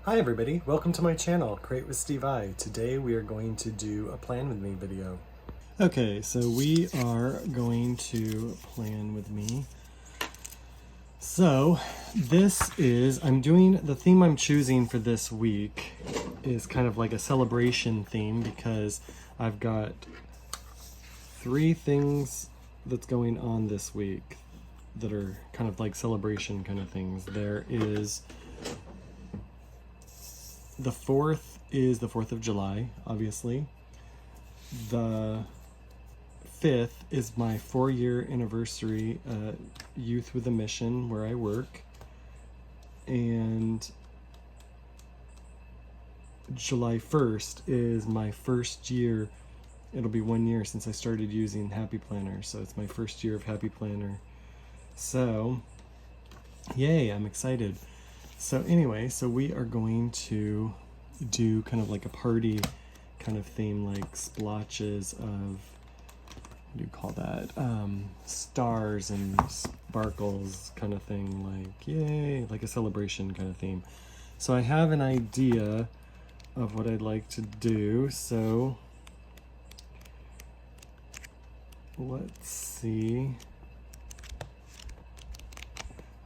Hi everybody, welcome to my channel, Create with Steve I. Today we are going to do a plan with me video. Okay, so we are going to plan with me. So I'm doing, the theme I'm choosing for this week is kind of like a celebration theme because I've got 3 things that's going on this week that are kind of like celebration kind of things. There is the 4th is the 4th of July, obviously. The 5th is my 4-year anniversary at Youth with a Mission where I work. And July 1st is my first year. It'll be 1 year since I started using Happy Planner. So it's my first year of Happy Planner. So, yay, I'm excited. So anyway, so we are going to do kind of like a party kind of theme, like splotches of, what do you call that? Stars and sparkles kind of thing, like yay, like a celebration kind of theme. So I have an idea of what I'd like to do. So let's see.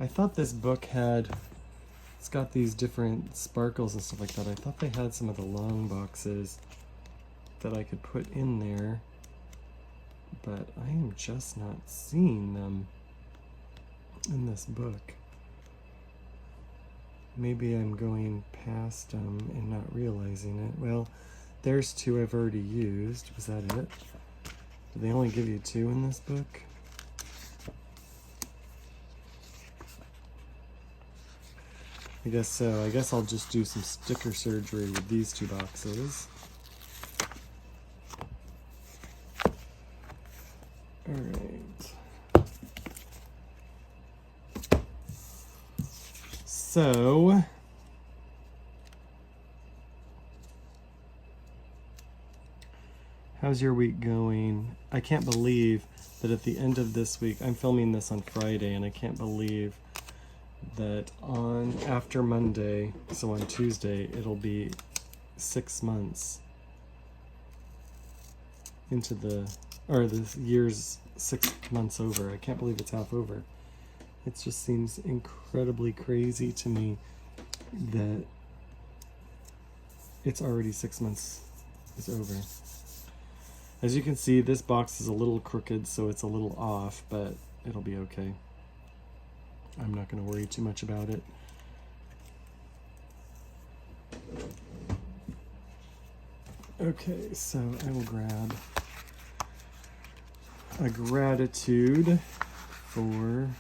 I thought this book had, it's got these different sparkles and stuff like that. I thought they had some of the long boxes that I could put in there, but I am just not seeing them in this book. Maybe I'm going past them and not realizing it. Well, there's 2 I've already used. Was that it? Do they only give you 2 in this book? I guess so. I guess I'll just do some sticker surgery with these 2 boxes. All right. So, how's your week going? I can't believe that at the end of this week, I'm filming this on Friday, and I can't believe that after Monday, so on Tuesday, it'll be 6 months into the year's 6 months over. I can't believe it's half over. It just seems incredibly crazy to me that it's already 6 months is over. As you can see, this box is a little crooked, so it's a little off, but it'll be okay. I'm not going to worry too much about it. Okay, so I will grab a gratitude for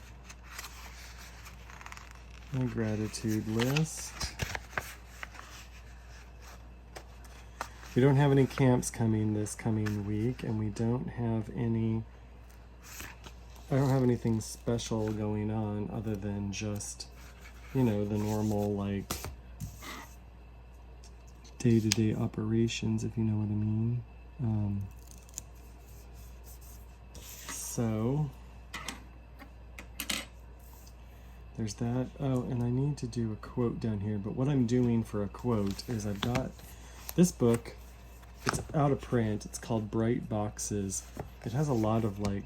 my gratitude list. We don't have any camps coming this coming week, and we don't have any, I don't have anything special going on other than just, you know, the normal, like, day-to-day operations, if you know what I mean. So there's that. Oh, and I need to do a quote down here, but what I'm doing for a quote is I've got this book. It's out of print. It's called Bright Boxes. It has a lot of like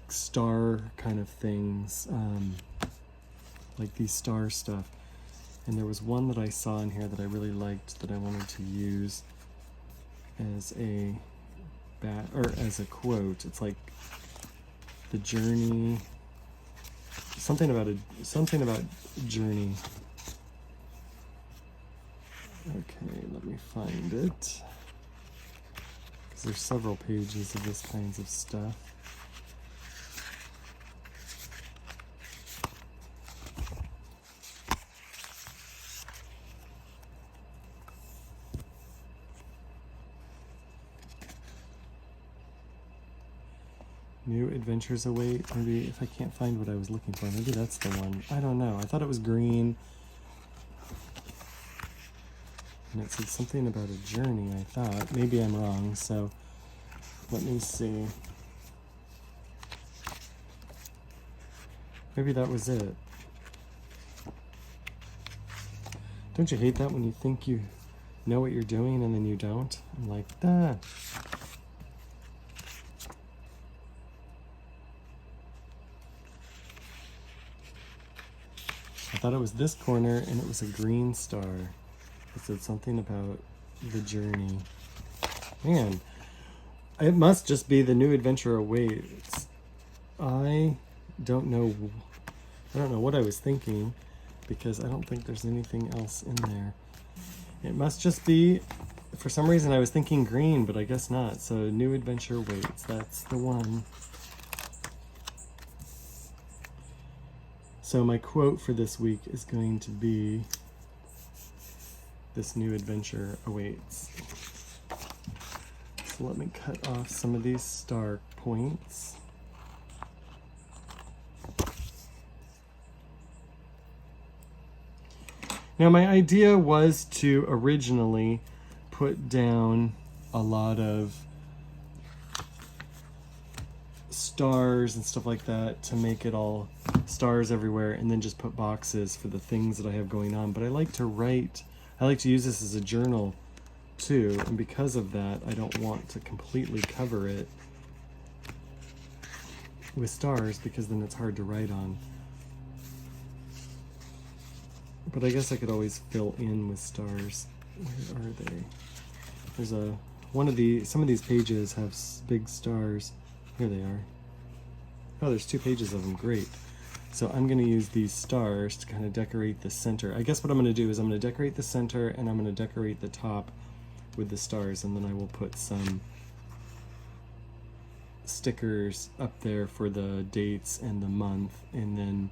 star kind of things, like these star stuff. And there was one that I saw in here that I really liked that I wanted to use as a as a quote. It's like the journey, something about journey. Okay, let me find it, because there's several pages of this kinds of stuff. New adventures await. Maybe if I can't find what I was looking for, maybe that's the one. I don't know. I thought it was green. And it said something about a journey, I thought. Maybe I'm wrong, so let me see. Maybe that was it. Don't you hate that when you think you know what you're doing and then you don't? I'm like, ah. I thought it was this corner and it was a green star. It said something about the journey. Man, it must just be the new adventure awaits. I don't know what I was thinking, because I don't think there's anything else in there. It must just be, for some reason I was thinking green, but I guess not. So new adventure waits, that's the one. So my quote for this week is going to be, this new adventure awaits. So let me cut off some of these star points. Now my idea was to originally put down a lot of stars and stuff like that to make it all stars everywhere, and then just put boxes for the things that I have going on. But I like to write, I like to use this as a journal too, and because of that I don't want to completely cover it with stars, because then it's hard to write on. But I guess I could always fill in with stars. Where are they? There's some of these pages have big stars. Here they are. Oh, there's 2 pages of them, great. So I'm gonna use these stars to kind of decorate the center. I guess what I'm gonna do is I'm gonna decorate the center and I'm gonna decorate the top with the stars, and then I will put some stickers up there for the dates and the month, and then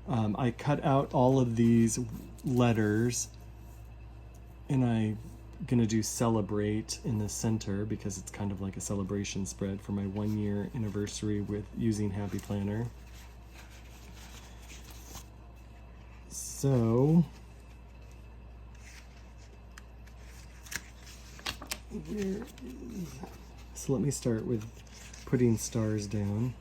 I cut out all of these letters, and I'm gonna do celebrate in the center because it's kind of like a celebration spread for my 1-year anniversary with using Happy Planner. So let me start with putting stars down.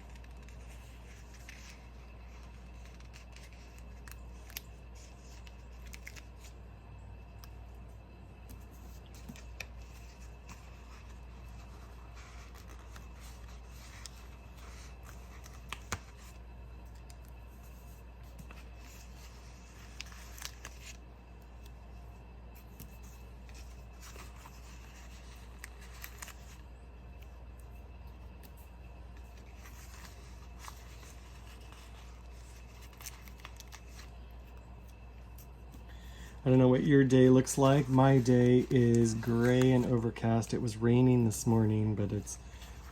I don't know what your day looks like. My day is gray and overcast. It was raining this morning, but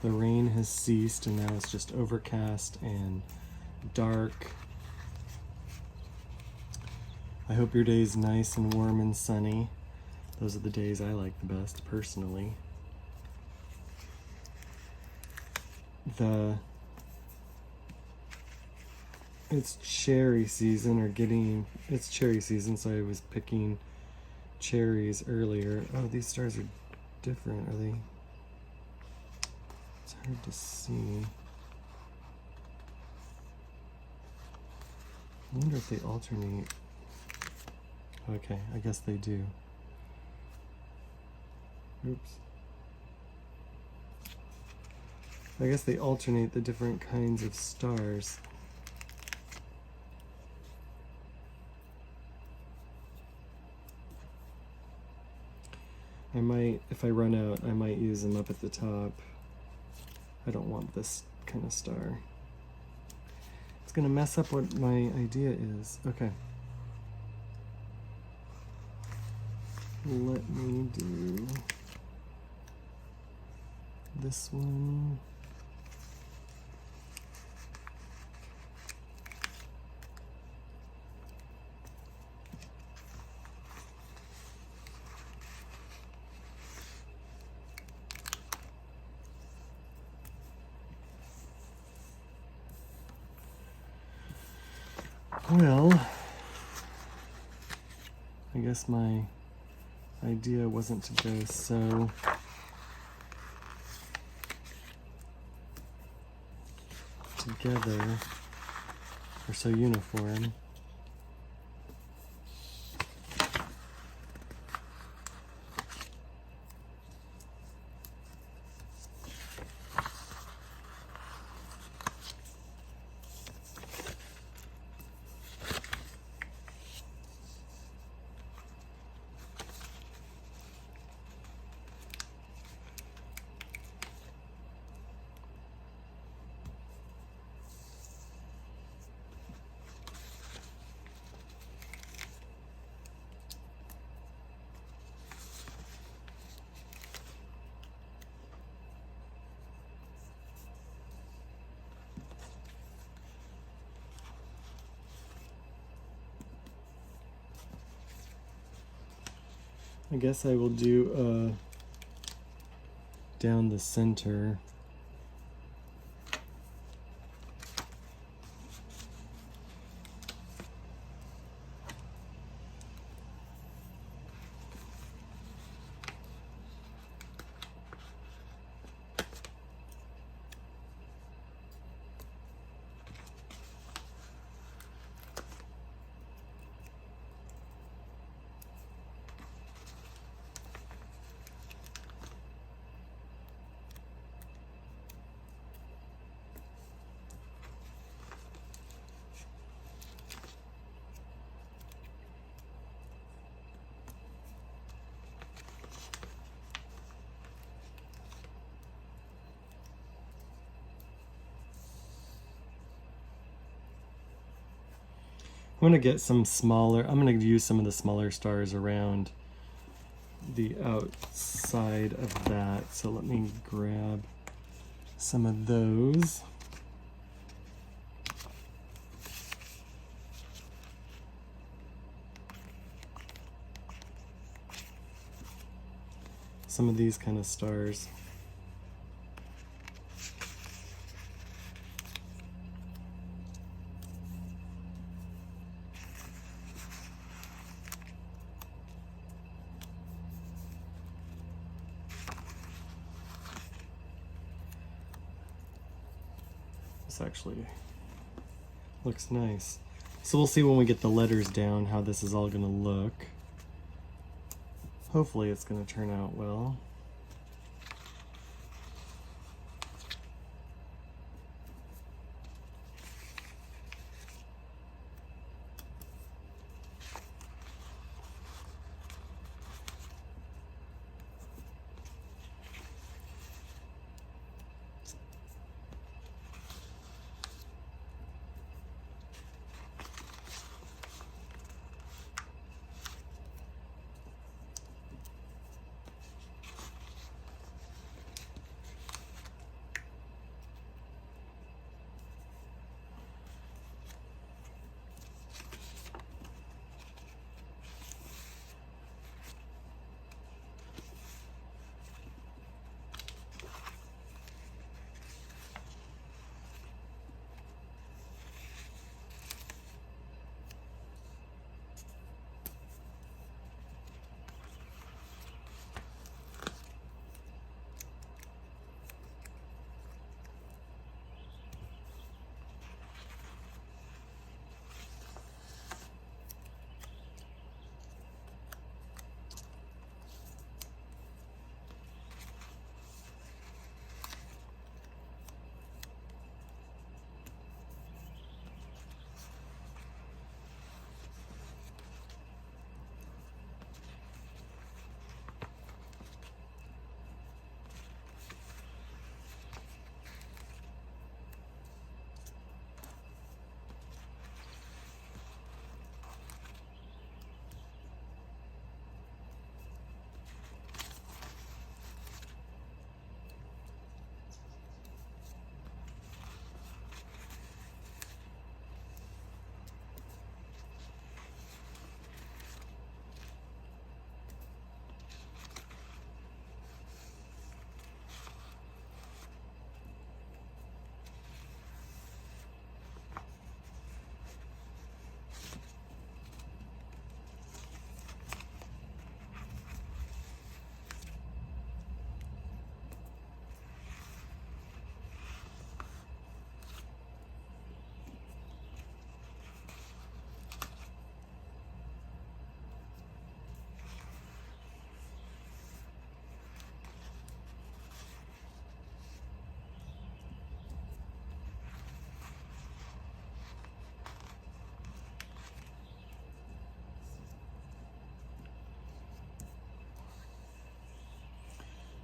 the rain has ceased and now it's just overcast and dark. I hope your day is nice and warm and sunny. Those are the days I like the best, personally. It's cherry season, it's cherry season, so I was picking cherries earlier. Oh, these stars are different, are they? It's hard to see. I wonder if they alternate. Okay, I guess they do. Oops. I guess they alternate the different kinds of stars. I might, if I run out, I might use them up at the top. I don't want this kind of star. It's gonna mess up what my idea is. Okay. Let me do this one. Well, I guess my idea wasn't to go so together or so uniform. I guess I will do down the center. I'm going to get some smaller, I'm going to use some of the smaller stars around the outside of that. So let me grab some of those. Some of these kind of stars. This actually looks nice. So we'll see when we get the letters down how this is all going to look. Hopefully it's going to turn out well.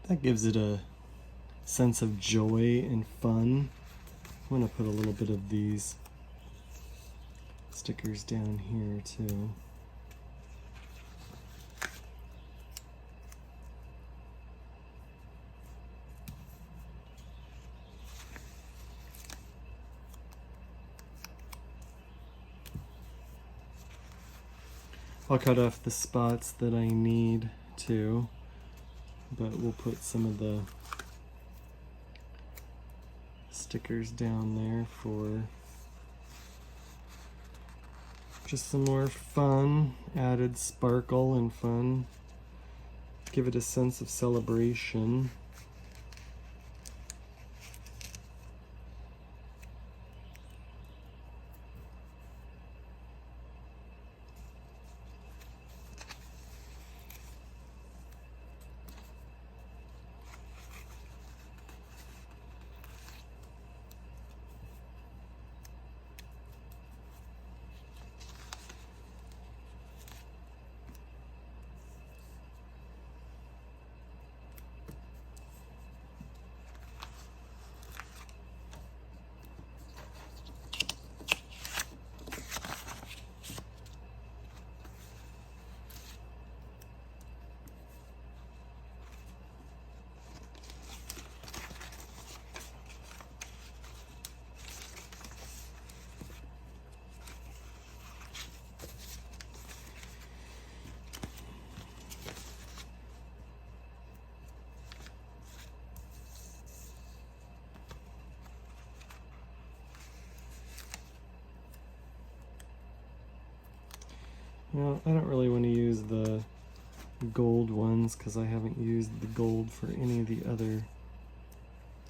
That gives it a sense of joy and fun. I'm going to put a little bit of these stickers down here too. I'll cut off the spots that I need too, but we'll put some of the stickers down there for just some more fun, added sparkle and fun. Give it a sense of celebration. Well, I don't really want to use the gold ones because I haven't used the gold for any of the other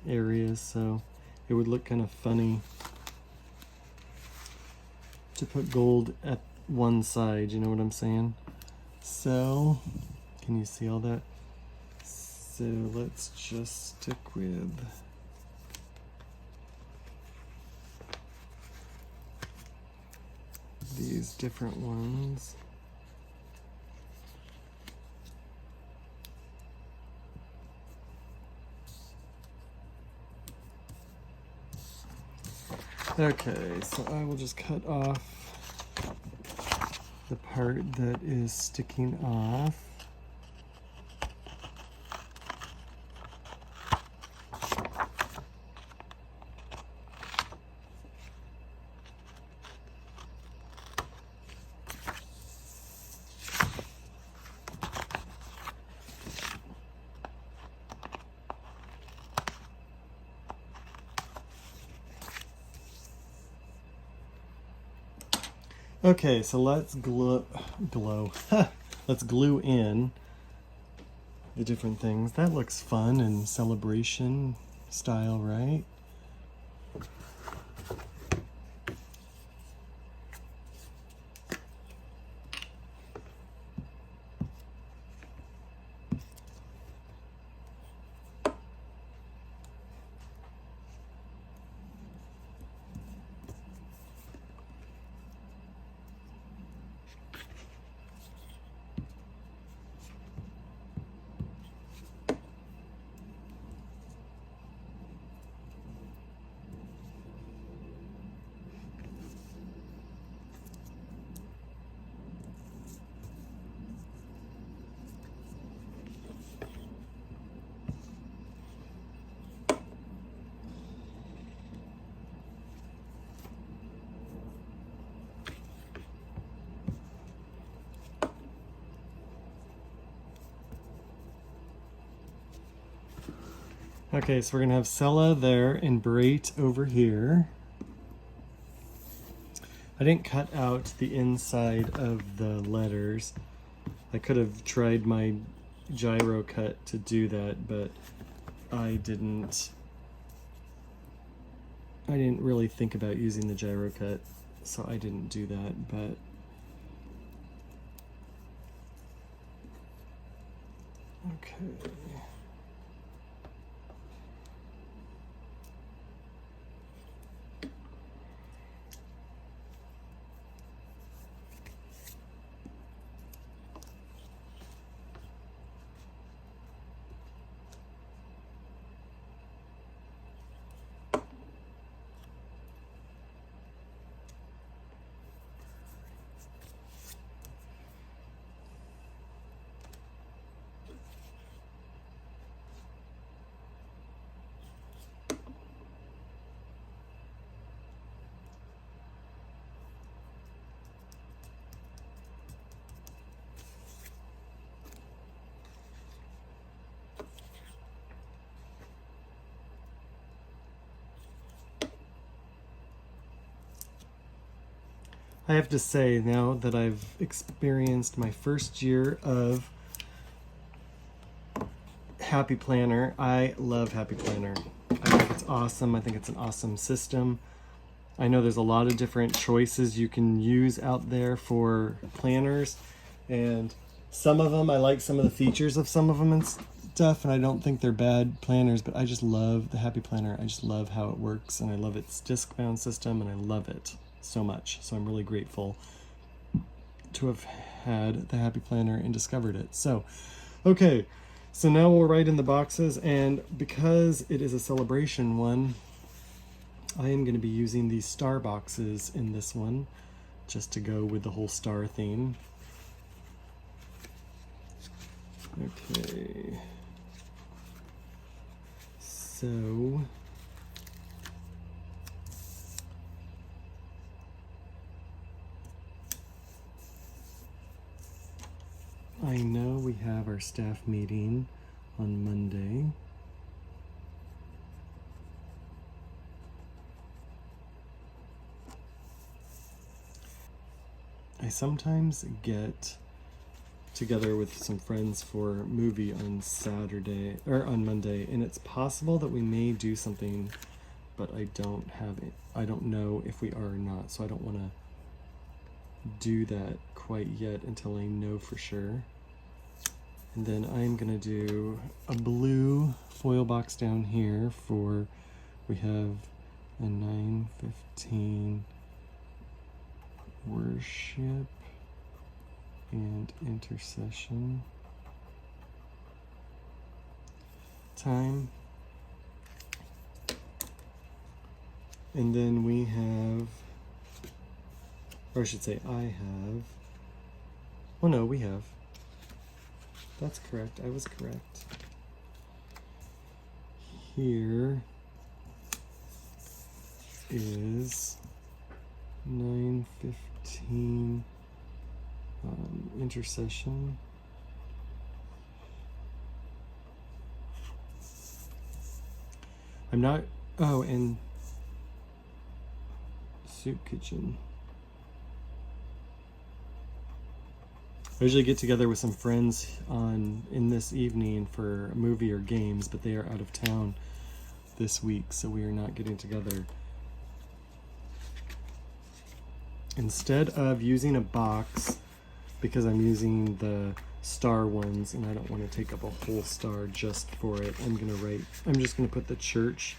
areas, so it would look kind of funny to put gold at one side, you know what I'm saying? So, can you see all that? So let's just stick with these different ones. Okay, so I will just cut off the part that is sticking off. Okay, so let's let's glue in the different things. That looks fun and celebration style, right? Okay, so we're gonna have Sella there and Brait over here. I didn't cut out the inside of the letters. I could have tried my gyro cut to do that, but I didn't really think about using the gyro cut, so I didn't do that, but okay. I have to say now that I've experienced my first year of Happy Planner, I love Happy Planner. I think it's awesome. I think it's an awesome system. I know there's a lot of different choices you can use out there for planners, and some of them, I like some of the features of some of them and stuff, and I don't think they're bad planners, but I just love the Happy Planner. I just love how it works, and I love its disc-bound system, and I love it so much. So I'm really grateful to have had the Happy Planner and discovered it. So, okay, so now we'll write in the boxes, and because it is a celebration one, I am going to be using these star boxes in this one, just to go with the whole star theme. Okay, so I know we have our staff meeting on Monday. I sometimes get together with some friends for a movie on Saturday or on Monday, and it's possible that we may do something, but I don't know if we are or not, so I don't want to do that quite yet until I know for sure. And then I'm gonna do a blue foil box down here for, we have a 9:15 worship and intercession time. And then we have, or I should say I have, oh no, we have. That's correct, I was correct. Here is 9:15 intercession. I'm not, oh, and soup kitchen. I usually get together with some friends in this evening for a movie or games, but they are out of town this week, so we are not getting together. Instead of using a box, because I'm using the star ones and I don't want to take up a whole star just for it, I'm just gonna put the church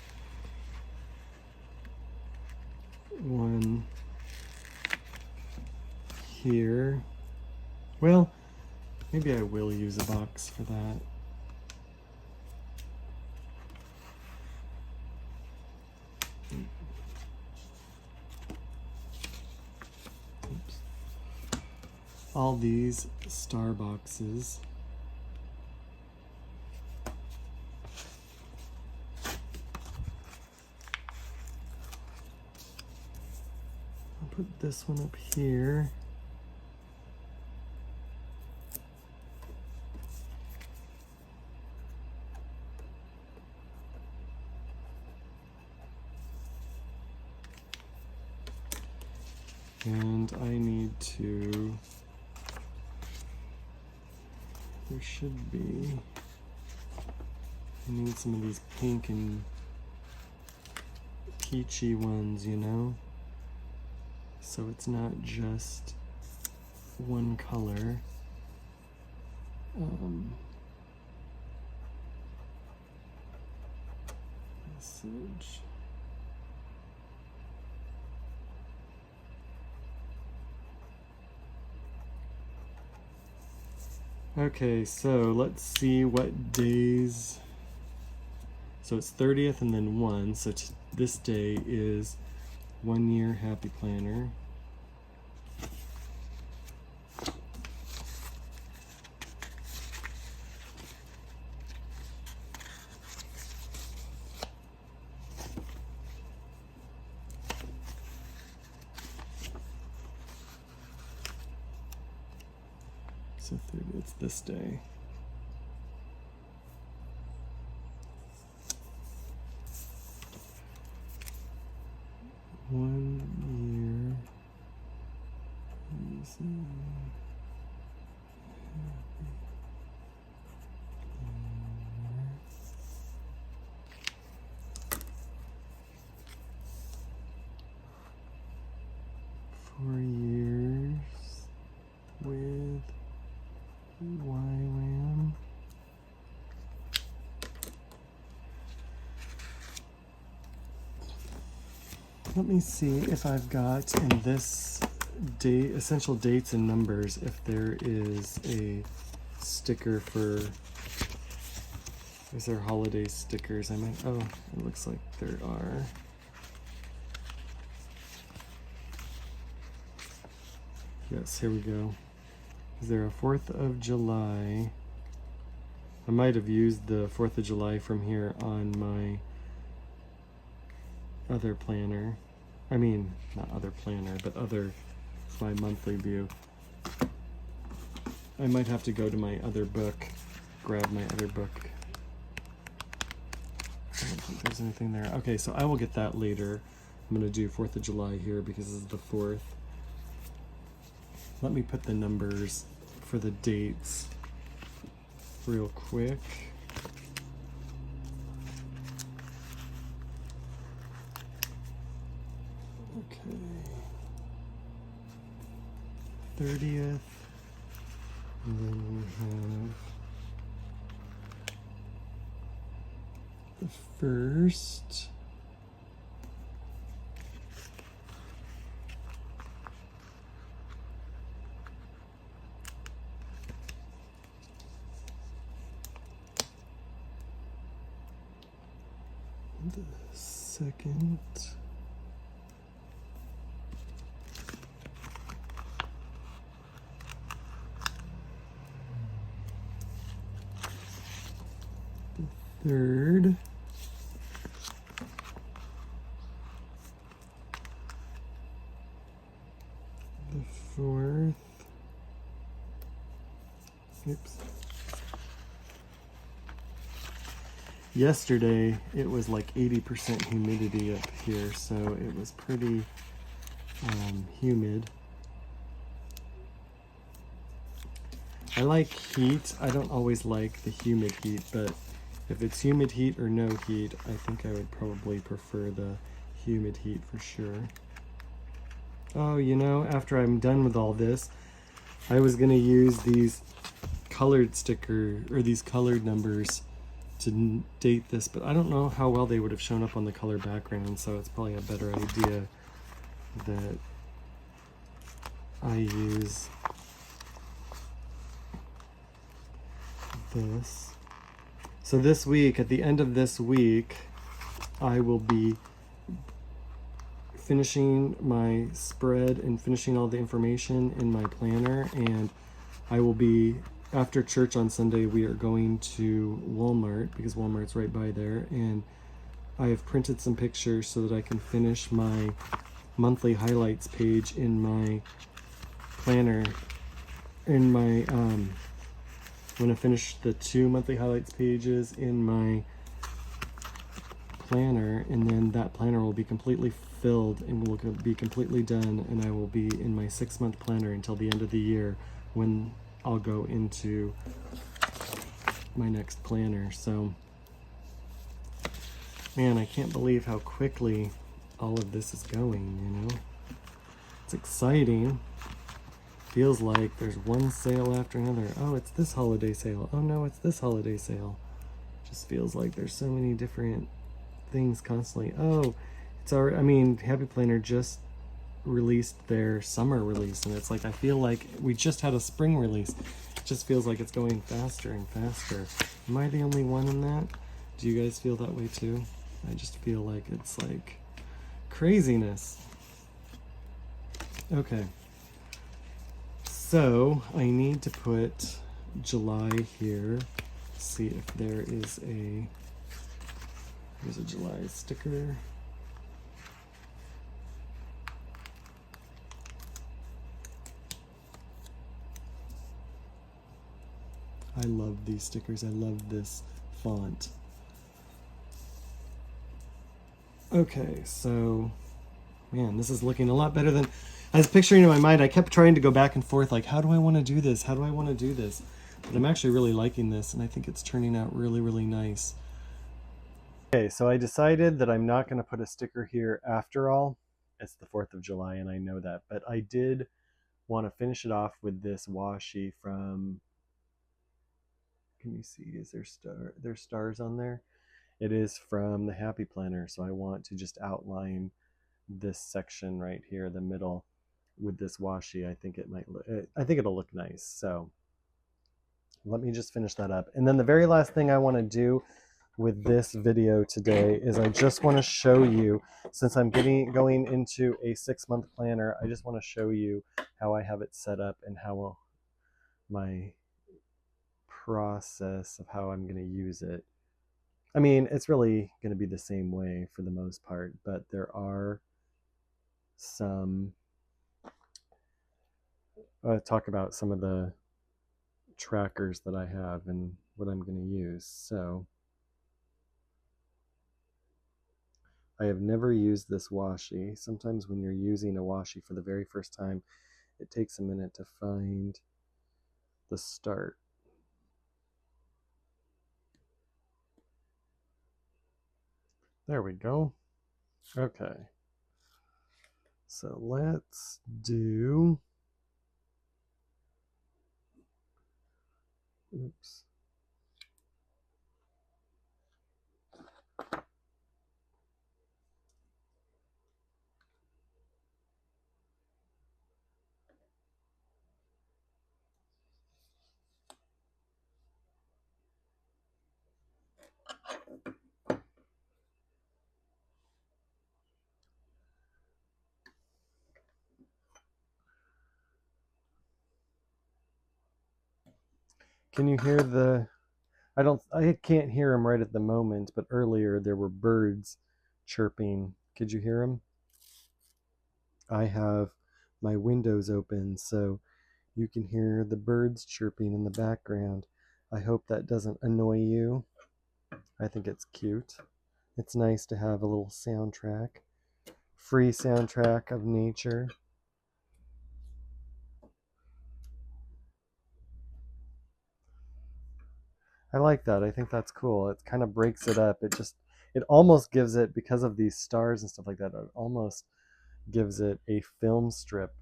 one here. Well, maybe I will use a box for that. Oops. All these star boxes I'll put this one up here. And I need to, there should be, I need some of these pink and peachy ones, you know? So it's not just one color. Message. Okay, so let's see what days. So it's 30th and then 1. So this day is 1 year Happy Planner. So 30, it's this day. YWAM. Let me see if I've got in this date, essential dates and numbers, if there is a sticker for, is there holiday stickers? I might, oh, it looks like there are. Yes, here we go. Is there a 4th of July? I might have used the 4th of July from here on my other planner. I mean, not other planner, but my monthly view. I might have to go to my other book, grab my other book. I don't think there's anything there. Okay, so I will get that later. I'm gonna do 4th of July here because this is the 4th. Let me put the numbers for the dates real quick. Okay. 30th. And then we have the 1st. The 2nd. The 3rd. The 4th. Oops. Yesterday it was like 80% humidity up here, so it was pretty humid. I like heat. I don't always like the humid heat, but if it's humid heat or no heat, I think I would probably prefer the humid heat for sure. Oh, you know, after I'm done with all this, I was gonna use these colored sticker, or these colored numbers to date this, but I don't know how well they would have shown up on the color background, so it's probably a better idea that I use this. So this week, at the end of this week, I will be finishing my spread and finishing all the information in my planner, and I will be, after church on Sunday, we are going to Walmart because Walmart's right by there, and I have printed some pictures so that I can finish my monthly highlights page in my planner. In my I'm going to finish the 2 monthly highlights pages in my planner, and then that planner will be completely filled and will be completely done, and I will be in my 6-month planner until the end of the year when I'll go into my next planner. So, man, I can't believe how quickly all of this is going, you know? It's exciting. Feels like there's one sale after another. Oh, it's this holiday sale. Oh no, it's this holiday sale. Just feels like there's so many different things constantly. Oh, it's already, I mean, Happy Planner just released their summer release, and it's like, I feel like we just had a spring release. It just feels like it's going faster and faster. Am I the only one in that? Do you guys feel that way too? I just feel like it's like craziness. Okay. So I need to put July here. See if there is here's a July sticker. I love these stickers. I love this font. Okay, so, man, this is looking a lot better than I was picturing in my mind. I kept trying to go back and forth, like, how do I want to do this? How do I want to do this? But I'm actually really liking this, and I think it's turning out really, really nice. Okay, so I decided that I'm not going to put a sticker here after all. It's the 4th of July, and I know that. But I did want to finish it off with this washi from can you see? Is there's stars on there? It is from the Happy Planner, so I want to just outline this section right here, the middle, with this washi. I think it might look, I think it'll look nice. So let me just finish that up. And then the very last thing I want to do with this video today is I just want to show you, since I'm going into a 6-month planner, I just want to show you how I have it set up and how my process of how I'm going to use it. I mean, it's really going to be the same way for the most part, but there are some, talk about some of the trackers that I have and what I'm going to use. So I have never used this washi. Sometimes when you're using a washi for the very first time, it takes a minute to find the start. There we go. Okay. So let's do, oops. Can you hear the, I can't hear them right at the moment, but earlier there were birds chirping. Could you hear them? I have my windows open so you can hear the birds chirping in the background. I hope that doesn't annoy you. I think it's cute. It's nice to have a little soundtrack, free soundtrack of nature. I like that. I think that's cool. It kind of breaks it up. It almost gives it, because of these stars and stuff like that, it almost gives it a film strip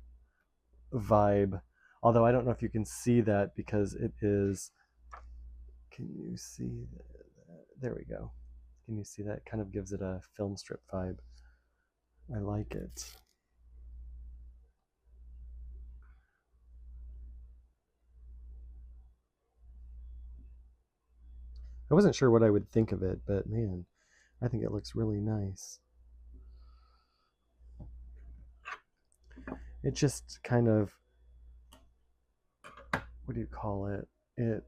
vibe. Although I don't know if you can see that because it is, can you see that? There we go. Can you see that? It kind of gives it a film strip vibe. I like it. I wasn't sure what I would think of it, but man, I think it looks really nice. It just kind of, what do you call it? It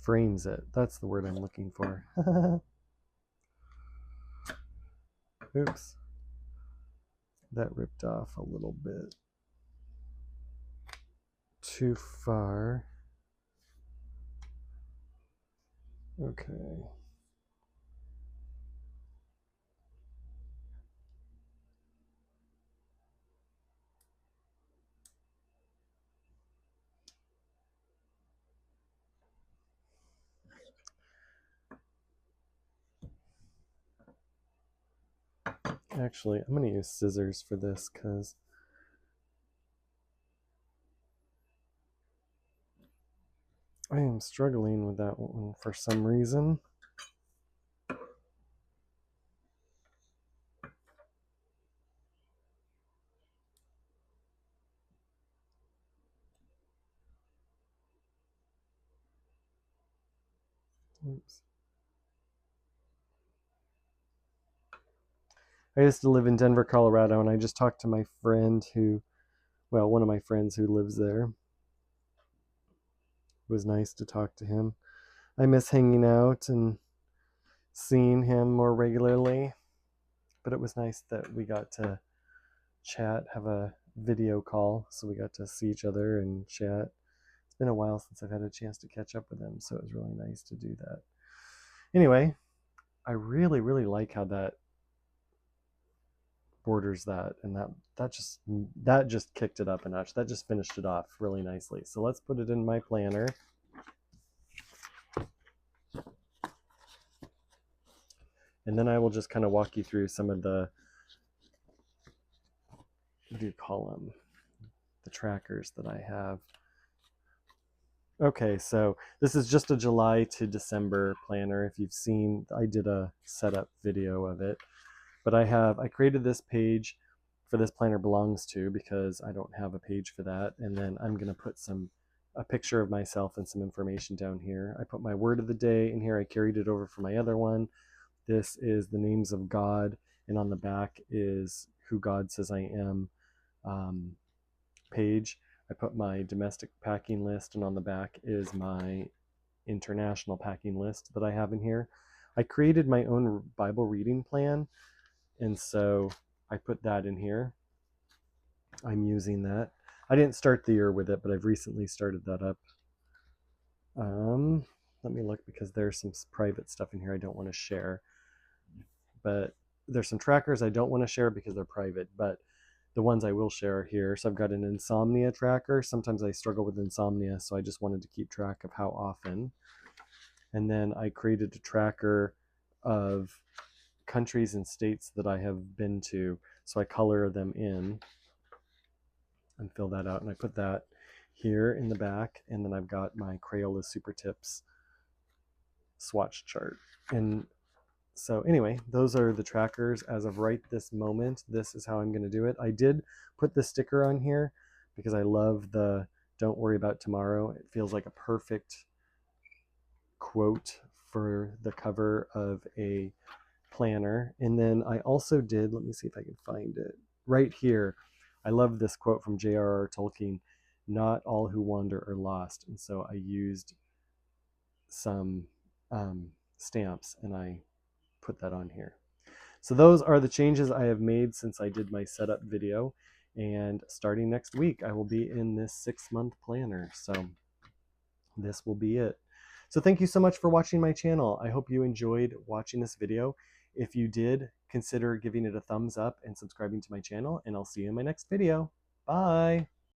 frames it. That's the word I'm looking for. Oops. That ripped off a little bit too far. Okay. Actually, I'm going to use scissors for this because I am struggling with that one for some reason. Oops. I used to live in Denver, Colorado, and I just talked to my friend who, well, one of my friends who lives there. It was nice to talk to him. I miss hanging out and seeing him more regularly, but it was nice that we got to chat, have a video call, so we got to see each other and chat. It's been a while since I've had a chance to catch up with him, so it was really nice to do that. Anyway, I really, really like how that borders that, and that just kicked it up a notch. That just finished it off really nicely. So let's put it in my planner. And then I will just kind of walk you through some of the, what do you call them? the trackers that I have. Okay, so this is just a July to December planner. If you've seen, I did a setup video of it. But I created this page for This Planner Belongs To, because I don't have a page for that. And then I'm going to put a picture of myself and some information down here. I put my word of the day in here. I carried it over from my other one. This is the names of God, and on the back is who God says I am page. I put my domestic packing list, and on the back is my international packing list that I have in here. I created my own Bible reading plan, and so I put that in here. I'm using that. I didn't start the year with it, but I've recently started that up. Let me look, because there's some private stuff in here I don't want to share. But there's some trackers I don't want to share because they're private, but the ones I will share are here. So I've got an insomnia tracker. Sometimes I struggle with insomnia, so I just wanted to keep track of how often. And then I created a tracker of countries and states that I have been to. So I color them in and fill that out. And I put that here in the back. And then I've got my Crayola Super Tips swatch chart. And so anyway, those are the trackers as of right this moment. This is how I'm going to do it. I did put the sticker on here because I love the "Don't worry about tomorrow." It feels like a perfect quote for the cover of a planner. And then I also did, let me see if I can find it, right here. I love this quote from J.R.R. Tolkien: "Not all who wander are lost." And so I used some stamps and I put that on here. So those are the changes I have made since I did my setup video. And starting next week, I will be in this 6-month planner. So this will be it. So thank you so much for watching my channel. I hope you enjoyed watching this video. If you did, consider giving it a thumbs up and subscribing to my channel, and I'll see you in my next video. Bye.